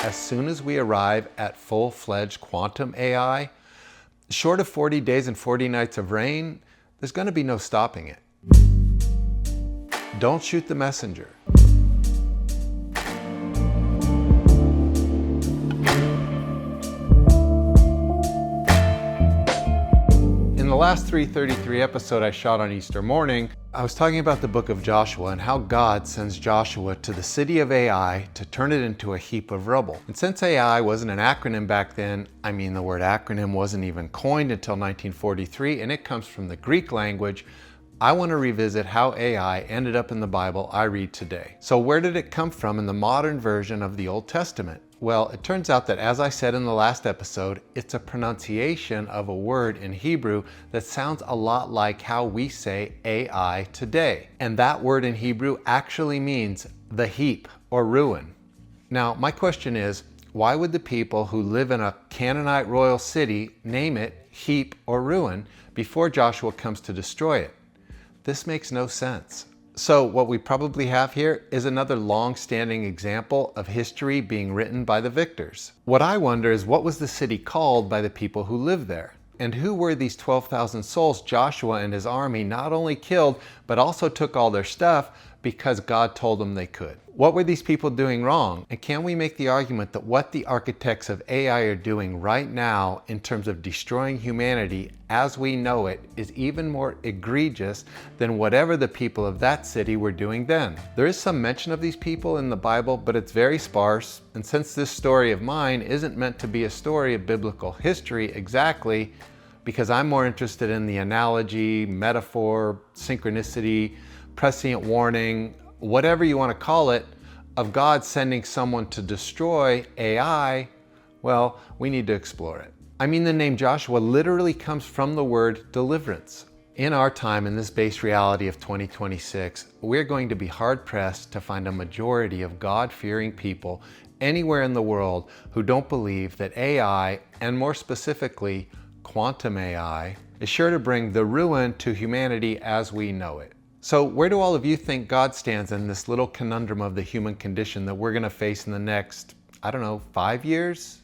as soon as we arrive at full-fledged quantum AI, short of 40 days and 40 nights of rain, there's going to be no stopping it. Don't shoot the messenger. In the last 333 episode I shot on Easter morning, I was talking about the book of Joshua and how God sends Joshua to the city of Ai to turn it into a heap of rubble. And since Ai wasn't an acronym back then, I mean the word acronym wasn't even coined until 1943 and it comes from the Greek language, I want to revisit how Ai ended up in the Bible I read today. So where did it come from in the modern version of the Old Testament? Well, it turns out that, as I said in the last episode, it's a pronunciation of a word in Hebrew that sounds a lot like how we say AI today. And that word in Hebrew actually means the heap or ruin. Now, my question is, why would the people who live in a Canaanite royal city name it heap or ruin before Joshua comes to destroy it? This makes no sense. So what we probably have here is another long-standing example of history being written by the victors. What I wonder is, what was the city called by the people who lived there? And who were these 12,000 souls Joshua and his army not only killed, but also took all their stuff because God told them they could? What were these people doing wrong? And can we make the argument that what the architects of AI are doing right now in terms of destroying humanity as we know it is even more egregious than whatever the people of that city were doing then? There is some mention of these people in the Bible, but it's very sparse. And since this story of mine isn't meant to be a story of biblical history exactly, because I'm more interested in the analogy, metaphor, synchronicity, prescient warning, whatever you want to call it, of God sending someone to destroy AI, well, we need to explore it. I mean, the name Joshua literally comes from the word deliverance. In our time, in this base reality of 2026, we're going to be hard-pressed to find a majority of God-fearing people anywhere in the world who don't believe that AI, and more specifically, quantum AI, is sure to bring the ruin to humanity as we know it. So where do all of you think God stands in this little conundrum of the human condition that we're going to face in the next, 5 years?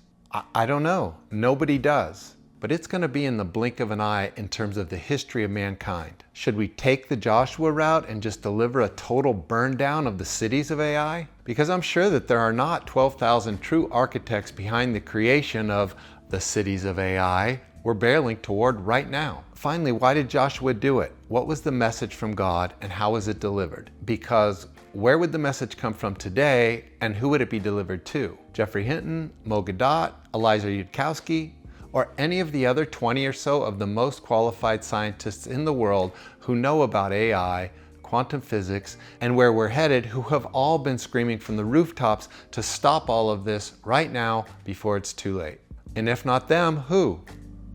I don't know. Nobody does. But it's going to be in the blink of an eye in terms of the history of mankind. Should we take the Joshua route and just deliver a total burn down of the cities of AI? Because I'm sure that there are not 12,000 true architects behind the creation of the cities of AI we're barreling toward right now. Finally, why did Joshua do it? What was the message from God and how was it delivered? Because where would the message come from today and who would it be delivered to? Jeffrey Hinton, Mo Gadot, Eliza Yudkowsky, or any of the other 20 or so of the most qualified scientists in the world who know about AI, quantum physics, and where we're headed, who have all been screaming from the rooftops to stop all of this right now before it's too late. And if not them, who?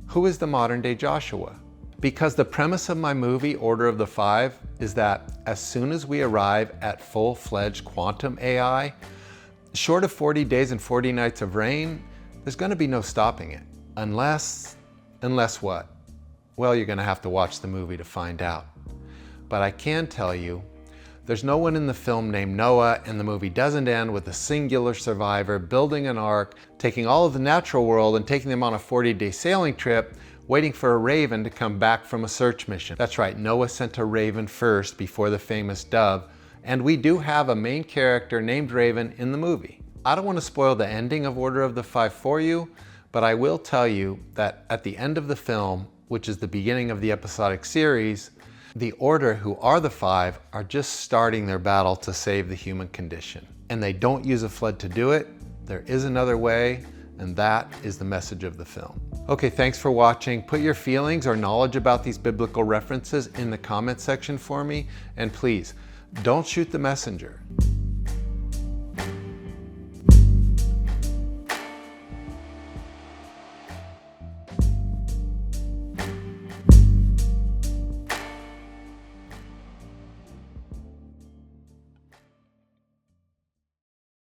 Who is the modern day Joshua? Because the premise of my movie, Order of the Five, is that as soon as we arrive at full-fledged quantum AI, short of 40 days and 40 nights of rain, there's going to be no stopping it. Unless what? Well, you're going to have to watch the movie to find out. But I can tell you, there's no one in the film named Noah, and the movie doesn't end with a singular survivor building an ark, taking all of the natural world and taking them on a 40-day sailing trip, waiting for a raven to come back from a search mission. That's right, Noah sent a raven first before the famous dove, and we do have a main character named Raven in the movie. I don't want to spoil the ending of Order of the Five for you, but I will tell you that at the end of the film, which is the beginning of the episodic series, the Order, who are the Five, are just starting their battle to save the human condition. And they don't use a flood to do it. There is another way, and that is the message of the film. Okay, thanks for watching. Put your feelings or knowledge about these biblical references in the comment section for me. And please, don't shoot the messenger.